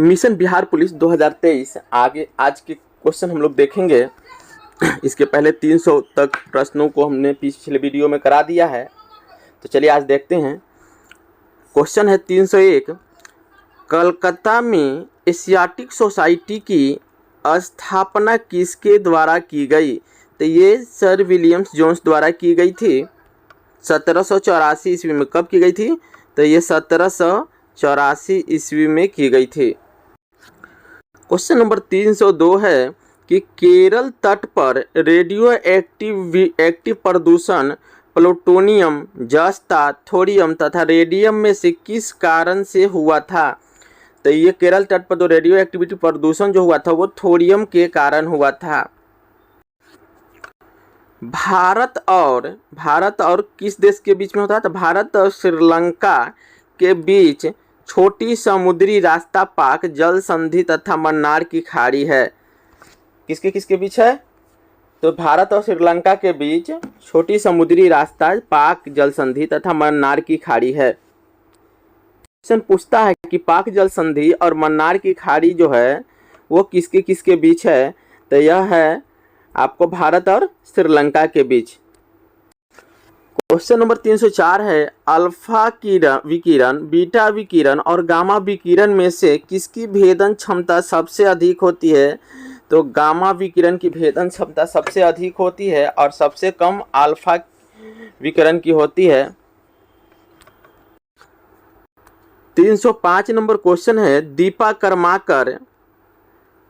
Mission Bihar police 2023 आगे आज के क्वेश्चन हम लोग देखेंगे। इसके पहले 300 तक प्रश्नों को हमने पिछले वीडियो में करा दिया है, तो चलिए आज देखते हैं। क्वेश्चन है 301, कलकत्ता में एशियाटिक सोसाइटी की स्थापना किसके द्वारा की गई? तो ये सर विलियम्स जोन्स द्वारा की गई थी 1784 ईस्वी में। कब की गई थी? तो ये 1784 ईस्वी में की गई थी। क्वेश्चन नंबर 302 है कि केरल तट पर रेडियो एक्टिव प्रदूषण प्लूटोनियम, जस्ता, थोरियम तथा रेडियम में से किस कारण से हुआ था? तो ये केरल तट पर जो रेडियो एक्टिविटी प्रदूषण जो हुआ था वो थोरियम के कारण हुआ था। भारत और किस देश के बीच में होता है? तो भारत और श्रीलंका के बीच छोटी समुद्री रास्ता पाक जल संधि तथा मन्नार की खाड़ी है। किसके बीच है? तो भारत और श्रीलंका के बीच छोटी समुद्री रास्ता पाक जल संधि तथा मन्नार की खाड़ी है। क्वेश्चन पूछता है कि पाक जल संधि और मन्नार की खाड़ी जो है वो किसके बीच है? तो यह है आपको भारत और श्रीलंका के बीच। क्वेश्चन नंबर 304 है, अल्फा विकिरण, बीटा विकिरण और गामा विकिरण में से किसकी भेदन क्षमता सबसे अधिक होती है? तो गामा विकिरण की भेदन क्षमता सबसे अधिक होती है और सबसे कम अल्फा विकिरण की होती है। 305 नंबर क्वेश्चन है, दीपा कर्माकर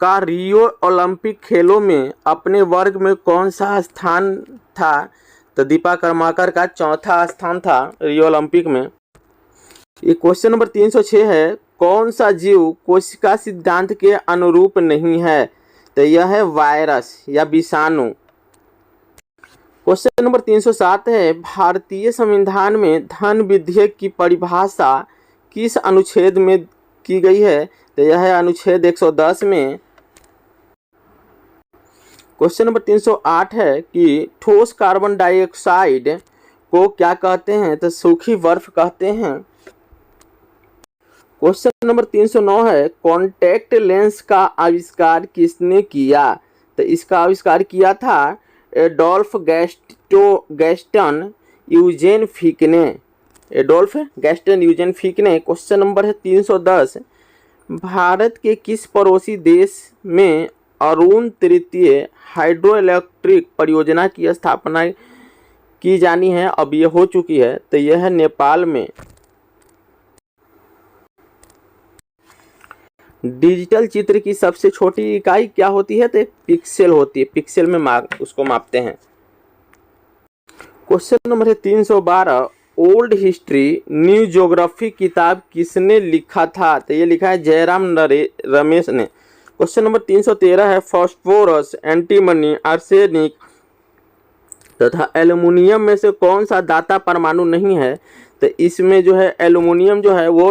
का रियो ओलंपिक खेलों में अपने वर्ग में कौन सा स्थान था? तो दीपा कर्माकर का चौथा स्थान था रियो ओलंपिक में। ये क्वेश्चन नंबर 306 है, कौन सा जीव कोशिका सिद्धांत के अनुरूप नहीं है? तो यह है वायरस या विषाणु। क्वेश्चन नंबर 307 है, भारतीय संविधान में धन विधेयक की परिभाषा किस अनुच्छेद में की गई है? तो यह है अनुच्छेद 110 में। क्वेश्चन नंबर 308 है कि ठोस कार्बन डाइऑक्साइड को क्या कहते हैं? तो सूखी बर्फ कहते हैं। क्वेश्चन नंबर 309 है, कॉन्टैक्ट लेंस का आविष्कार किसने किया? तो इसका आविष्कार किया था एडोल्फ गैस्टन यूजेन फिक ने। एडोल्फ गैस्टन यूजेन फिक ने। क्वेश्चन नंबर है 310, भारत के किस पड़ोसी देश में अरुण तृतीय हाइड्रो इलेक्ट्रिक परियोजना की स्थापना की जानी है? अब ये हो चुकी है, तो यह है नेपाल में। डिजिटल चित्र की सबसे छोटी इकाई क्या होती है? तो पिक्सेल होती है। पिक्सेल में उसको मापते हैं। क्वेश्चन नंबर है 312, ओल्ड हिस्ट्री न्यू ज्योग्राफी किताब किसने लिखा था? तो ये लिखा है जयराम रमेश ने। क्वेश्चन नंबर 313 है, फास्फोरस, एंटीमनी, आर्सेनिक तथा एल्युमिनियम में से कौन सा दाता परमाणु नहीं है? तो इसमें जो है एल्युमिनियम जो है वो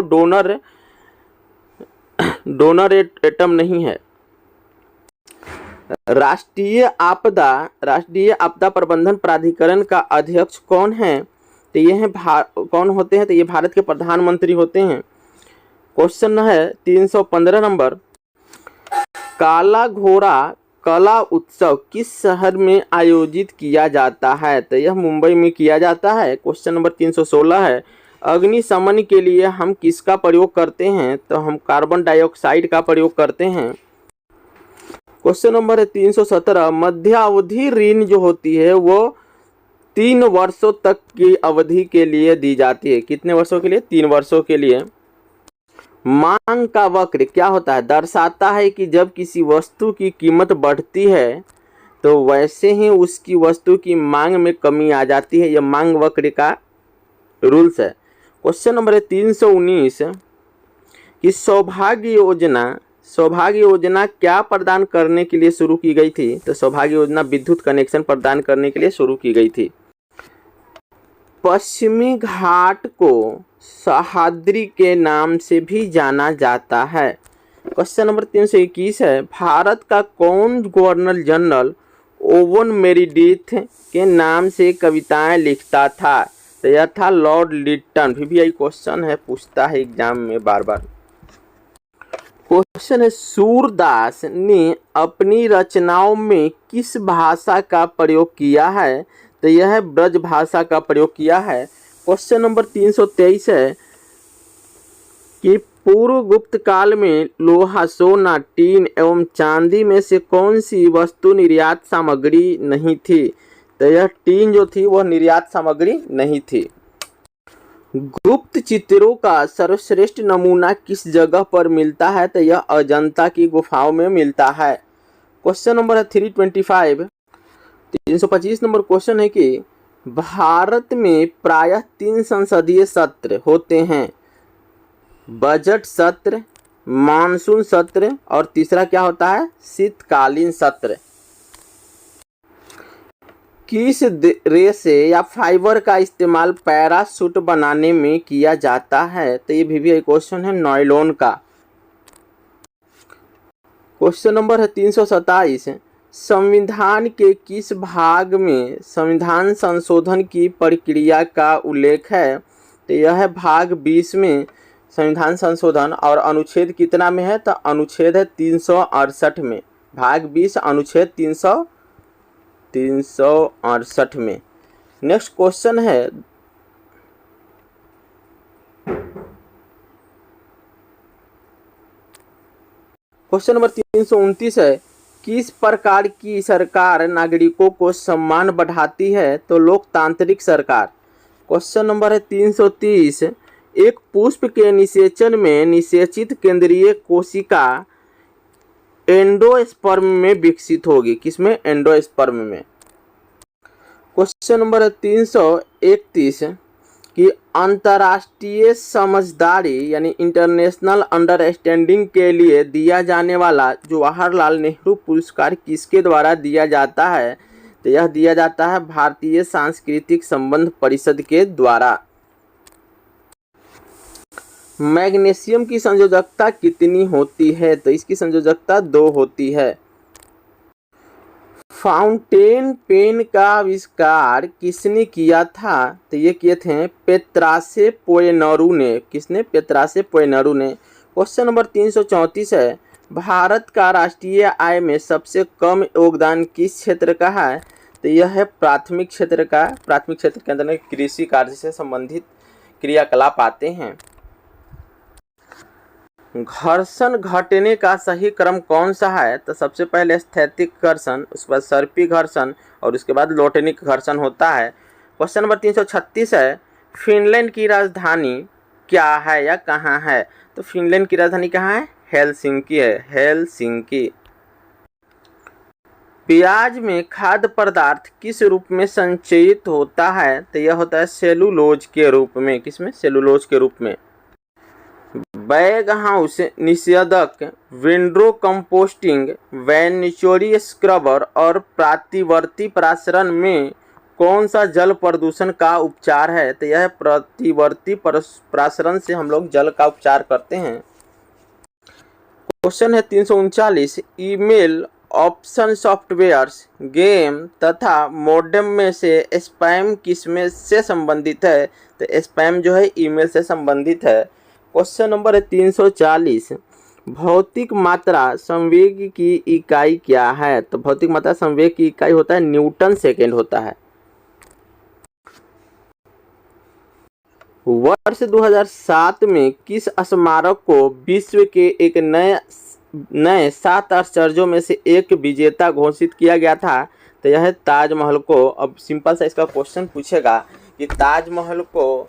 डोनर एटम नहीं है। राष्ट्रीय आपदा प्रबंधन प्राधिकरण का अध्यक्ष कौन है? तो ये है कौन होते हैं? तो ये भारत के प्रधानमंत्री होते हैं। क्वेश्चन है 315 नंबर, काला घोड़ा कला उत्सव किस शहर में आयोजित किया जाता है? तो यह मुंबई में किया जाता है। क्वेश्चन नंबर 316 है, अग्निशमन के लिए हम किसका प्रयोग करते हैं? तो हम कार्बन डाइऑक्साइड का प्रयोग करते हैं। क्वेश्चन नंबर 317, मध्यावधि ऋण जो होती है वो 3 वर्षों तक की अवधि के लिए दी जाती है। कितने वर्षों के लिए? 3 वर्षों के लिए। मांग का वक्र क्या होता है? दर्शाता है कि जब किसी वस्तु की कीमत बढ़ती है तो वैसे ही उसकी वस्तु की मांग में कमी आ जाती है। यह मांग वक्र का रूल्स है। क्वेश्चन नंबर 319 कि सौभाग्य योजना क्या प्रदान करने के लिए शुरू की गई थी? तो सौभाग्य योजना विद्युत कनेक्शन प्रदान करने के लिए शुरू की गई थी। पश्चिमी घाट को सह्याद्री के नाम से भी जाना जाता है। क्वेश्चन नंबर 321 है, भारत का कौन गवर्नर जनरल ओवन मेरिडिथ के नाम से कविताएं लिखता था? तो यह था लॉर्ड लिटन। भी क्वेश्चन है, पूछता है एग्जाम में बार बार। क्वेश्चन है, सूरदास ने अपनी रचनाओं में किस भाषा का प्रयोग किया है? तो यह है ब्रज भाषा का प्रयोग किया है। क्वेश्चन नंबर 323 है कि पूर्व गुप्त काल में लोहा, सोना, टीन एवं चांदी में से कौन सी वस्तु निर्यात सामग्री नहीं थी? तो यह टीन जो थी वह निर्यात सामग्री नहीं थी। गुप्त चित्रों का सर्वश्रेष्ठ नमूना किस जगह पर मिलता है? तो यह अजंता की गुफाओं में मिलता है। क्वेश्चन नंबर है 325 325 नंबर क्वेश्चन है कि भारत में प्रायः 3 संसदीय सत्र होते हैं, बजट सत्र, मानसून सत्र और तीसरा क्या होता है? शीतकालीन सत्र। किस रेशे या फाइबर का इस्तेमाल पैराशूट बनाने में किया जाता है? तो ये भी क्वेश्चन है नायलॉन का। क्वेश्चन नंबर है 327 संविधान के किस भाग में संविधान संशोधन की प्रक्रिया का उल्लेख है? तो यह है भाग 20 में संविधान संशोधन। और अनुच्छेद कितना में है? तो अनुच्छेद है 368 में। भाग 20 अनुच्छेद 368 में। नेक्स्ट क्वेश्चन है क्वेश्चन नंबर 329 है किस प्रकार की सरकार नागरिकों को सम्मान बढ़ाती है? तो लोकतांत्रिक सरकार। क्वेश्चन नंबर है 330 एक पुष्प के निषेचन में निषेचित केंद्रीय कोशिका एंडोस्पर्म में विकसित होगी। किसमें? एंडोस्पर्म में। क्वेश्चन नंबर है 331 कि अंतर्राष्ट्रीय समझदारी यानी इंटरनेशनल अंडरस्टैंडिंग के लिए दिया जाने वाला जवाहरलाल नेहरू पुरस्कार किसके द्वारा दिया जाता है? तो यह दिया जाता है भारतीय सांस्कृतिक संबंध परिषद के द्वारा। मैग्नीशियम की संयोजकता कितनी होती है? तो इसकी संयोजकता 2 होती है। फाउंटेन पेन का आविष्कार किसने किया था? तो ये किए थे पेत्रासे पोएनरू ने। किसने? पेत्रासे पोएनरू ने। क्वेश्चन नंबर 334 है भारत का राष्ट्रीय आय में सबसे कम योगदान किस क्षेत्र का है? तो यह है प्राथमिक क्षेत्र का। प्राथमिक क्षेत्र के अंदर कृषि कार्य से संबंधित क्रियाकलाप आते हैं। घर्षण घटने का सही क्रम कौन सा है? तो सबसे पहले स्थैतिक घर्षण, उसके बाद सर्पी घर्षण और उसके बाद लोटनिक घर्षण होता है। क्वेश्चन नंबर 336 है फिनलैंड की राजधानी क्या है या कहाँ है? तो फिनलैंड की राजधानी कहाँ है? हेलसिंकी है। हेलसिंकी। प्याज में खाद्य पदार्थ किस रूप में संचयित होता है? तो यह होता है सेलुलोज के रूप में। किसमें? सेलुलोज के रूप में। बैग हाउस निषेधक, विंडो कंपोस्टिंग, वैनिचोरी स्क्रबर और प्रतिवर्ती प्रसारण में कौन सा जल प्रदूषण का उपचार है? तो यह प्रतिवर्ती प्रसारण से हम लोग जल का उपचार करते हैं। क्वेश्चन है 339 ईमेल ऑप्शन सॉफ्टवेयर्स, गेम तथा मॉडेम में से स्पैम किसमें से संबंधित है? तो स्पैम जो है ईमेल से संबंधित है। क्वेश्चन नंबर है 340 भौतिक मात्रा संवेग की इकाई क्या है? तो भौतिक मात्रा संवेग की इकाई होता है न्यूटन सेकेंड होता है। वर्ष 2007 में किस स्मारक को विश्व के एक नए 7 आश्चर्यों में से एक विजेता घोषित किया गया था? तो यह है ताजमहल को। अब सिंपल सा इसका क्वेश्चन पूछेगा कि ताजमहल को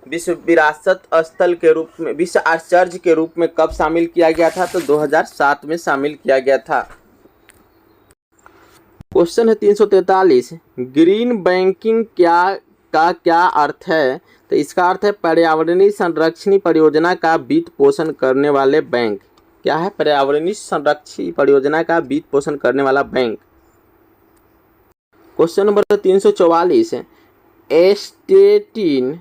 विश्व विरासत स्थल के रूप में, विश्व आश्चर्य के रूप में कब शामिल किया गया था? तो 2007 में शामिल किया गया था। क्वेश्चन है 343 ग्रीन बैंकिंग क्या अर्थ है? तो इसका अर्थ है पर्यावरणीय संरक्षण परियोजना का वित्त पोषण करने वाले बैंक। क्या है? पर्यावरणीय संरक्षण परियोजना का वित्त पोषण करने वाला bank. Question number 344 एस्टेटिन,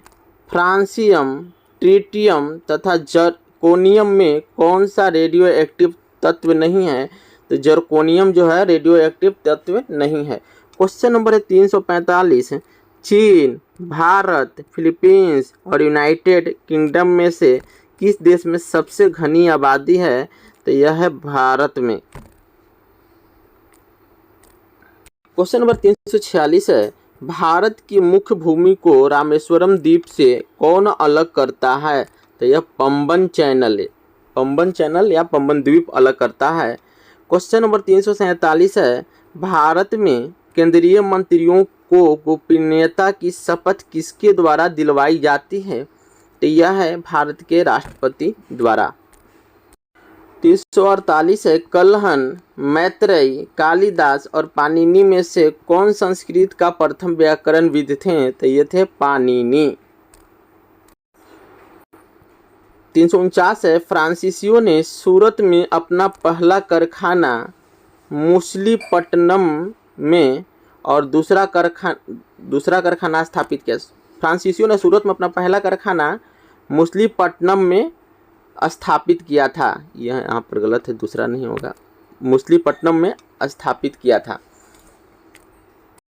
francium, tritium तथा जर्कोनियम में कौन सा रेडियो एक्टिव तत्व नहीं है? तो जर्कोनियम जो है रेडियो एक्टिव तत्व नहीं है। क्वेश्चन नंबर है 345 चीन, भारत, फिलीपींस और यूनाइटेड किंगडम में से किस देश में सबसे घनी आबादी है? तो यह है भारत में। क्वेश्चन नंबर 346 है, भारत की मुख्य भूमि को रामेश्वरम द्वीप से कौन अलग करता है? तो यह पंबन चैनल है, पंबन चैनल या पंबन द्वीप अलग करता है। क्वेश्चन नंबर 347 है, भारत में केंद्रीय मंत्रियों को गोपनीयता की शपथ किसके द्वारा दिलवाई जाती है? तो यह है भारत के राष्ट्रपति द्वारा। 348 है, कल्हन, मैत्रेयी, कालिदास और पाणिनि में से कौन संस्कृत का प्रथम व्याकरणविद थे? तो ये थे पाणिनि। 349 है, फ्रांसीसियों ने सूरत में अपना पहला कारखाना मुसलीपट्टनम में और दूसरा कारखाना स्थापित किया। फ्रांसीसियों ने सूरत में अपना पहला कारखाना मुसलीपट्टनम में स्थापित किया था। यह यहाँ पर गलत है, दूसरा नहीं होगा, मुसलीपट्टनम में स्थापित किया था।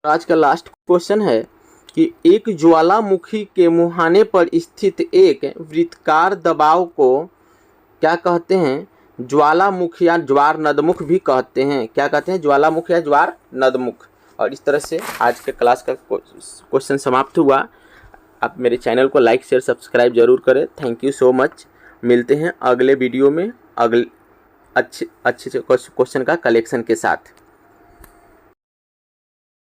आज का लास्ट क्वेश्चन है कि एक ज्वालामुखी के मुहाने पर स्थित एक वृत्ताकार दबाव को क्या कहते हैं? ज्वालामुख या ज्वार नदमुख भी कहते हैं। क्या कहते हैं? ज्वालामुख या ज्वार नदमुख। और इस तरह से आज के क्लास का क्वेश्चन समाप्त हुआ। आप मेरे चैनल को लाइक शेयर सब्सक्राइब जरूर करें। Thank you so much. मिलते हैं अगले वीडियो में अच्छे क्वेश्चन का कलेक्शन के साथ।